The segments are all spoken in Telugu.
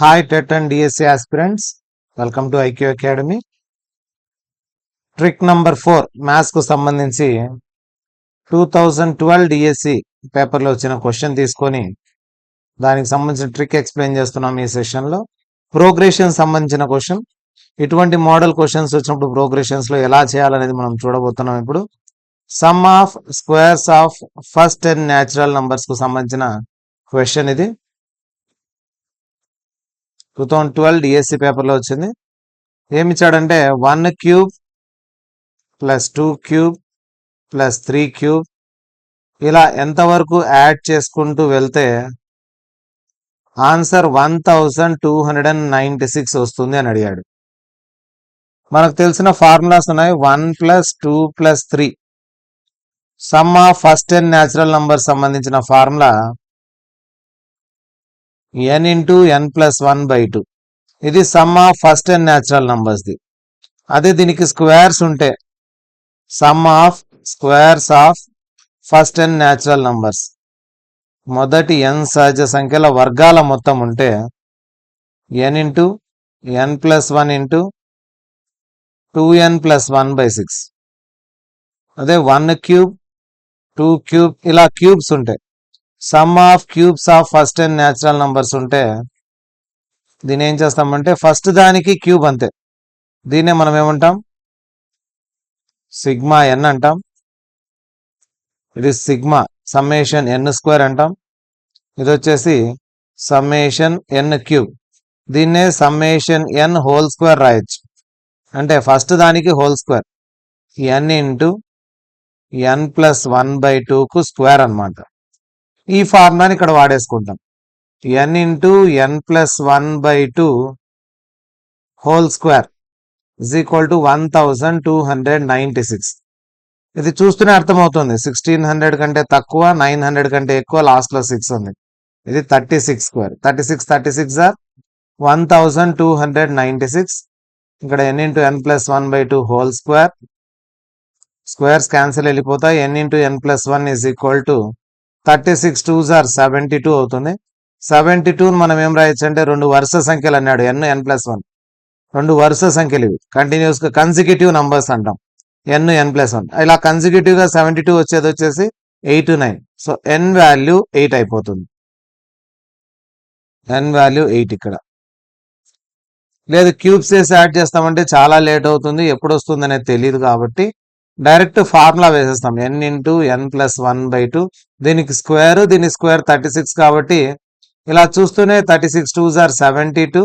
Hi TET and DSC aspirants, welcome to IQ Academy. Trick number 4 maths కు సంబంధించి 2012 డిఎస్సి పేపర్లో వచ్చిన క్వశ్చన్ తీసుకొని దానికి సంబంధించిన ట్రిక్ ఎక్స్ప్లెయిన్ చేస్తున్నాం ఈ సెషన్లో. ప్రోగ్రెషన్ సంబంధించిన క్వశ్చన్, ఇటువంటి మోడల్ క్వశ్చన్స్ వచ్చినప్పుడు ప్రోగ్రెషన్స్ లో ఎలా చేయాలనేది మనం చూడబోతున్నాం. ఇప్పుడు some of squares of first 10 natural numbers కు సంబంధించిన క్వశ్చన్ ఇది. 2012 డిఎస్సి పేపర్లో వచ్చింది. ఏమి ఇచ్చాడంటే 1 cube plus 2 cube plus 3 cube ఇలా ఎంతవరకు యాడ్ చేసుకుంటూ వెళ్తే ఆన్సర్ 1296 వస్తుంది అని అడిగాడు. మనకు తెలిసిన ఫార్ములాస్ ఉన్నాయి. 1 plus 2 plus 3 sum of first 10 natural number సంబంధించిన formula n into n plus 1/2. ఇది sum of first 10 natural numbers ది. అదే దీనికి స్క్వేర్స్ ఉంటే sum of squares of first 10 natural numbers, మొదటి n సహజ సంఖ్యల వర్గాల మొత్తం ఉంటే n into n plus 1 into 2n plus 1/6. అదే 1 క్యూబ్ 2 క్యూబ్ ఇలా క్యూబ్స్ ఉంటాయి. Sum of cubes of first 10 natural numbers ఉంటే దీన్ని ఏం చేస్తామంటే ఫస్ట్ దానికి క్యూబ్ అంతే. దీన్నే మనం ఏమంటాం, సిగ్మా ఎన్ అంటాం. ఇది సిగ్మా సమ్మేషన్ ఎన్ స్క్వేర్ అంటాం. ఇది వచ్చేసి సమ్మేషన్ ఎన్ క్యూబ్. దీన్నే సమ్మేషన్ ఎన్ హోల్ స్క్వేర్ రాయొచ్చు. అంటే ఫస్ట్ దానికి హోల్ స్క్వేర్ ఎన్ ఇంటూ ఎన్ ప్లస్ 1/2కు స్క్వేర్ అనమాట. ఈ ఫార్ములాని ఇక్కడ వాడేసుకుంటాం. n into n plus 1/2 whole square is equal to 1296. ఇది చూస్తూనే అర్థమవుతుంది. 1600 కంటే తక్కువ, 900 కంటే ఎక్కువ, లాస్ట్ లో 6 ఉంది. ఇది 36 స్క్వేర్. 36 ఆర్ 1296. ఇక్కడ n into n plus 1/2 whole square, squares cancel వెళ్ళిపోతాయి. n into n plus 1 is equal to 36 2s are 72 అవుతుంది. 72 మనం ఏం రాయొచ్చు అంటే రెండు వరుస సంఖ్యలు అన్నాడు. n ప్లస్ 1 రెండు వరుస సంఖ్యలు, ఇవి కంటిన్యూస్ గా కన్సిక్యూటివ్ నంబర్స్ అంటాం. n ప్లస్ 1 ఇలా కన్సిక్యూటివ్ గా 72 వచ్చేసి 8 9. సో n వాల్యూ 8 అయిపోతుంది. n value 8. ఇక్కడ లేదు క్యూబ్స్ వేసి యాడ్ చేస్తామంటే చాలా లేట్ అవుతుంది, ఎప్పుడు వస్తుంది అనేది తెలియదు. కాబట్టి డైరెక్ట్ ఫార్ములా వేసేస్తాం. n into n plus 1/2. దీనికి స్క్వేర్, దీని స్క్వేర్ 36 కాబట్టి ఇలా చూస్తూనే 36 2s ఆర్ 72,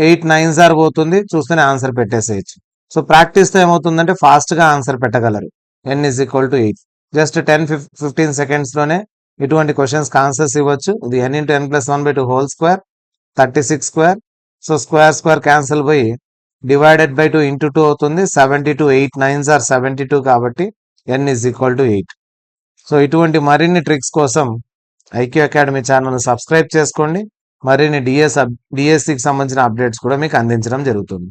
8 9s ఆర్ పోతుంది. చూస్తూనే ఆన్సర్ పెట్టేసేయచ్చు. సో ప్రాక్టీస్తో ఏమవుతుందంటే ఫాస్ట్గా ఆన్సర్ పెట్టగలరు. n is equal to 8. Just 10-15 సెకండ్స్లోనే ఇటువంటి క్వశ్చన్స్కి ఆన్సర్స్ ఇవ్వచ్చు. ఇది n into n plus 1/2 whole square 36 square. So square cancel పోయి డివైడెడ్ బై 2 ఇంటూ 2 అవుతుంది. 72 8 9s ఆర్ 72 కాబట్టి n is equal to 8. So ఇటువంటి మరిన్ని ట్రిక్స్ కోసం ఐక్యూ అకాడమీ ఛానల్ను సబ్స్క్రైబ్ చేసుకోండి. మరిన్ని డిఎస్సికి సంబంధించిన అప్డేట్స్ కూడా మీకు అందించడం జరుగుతుంది.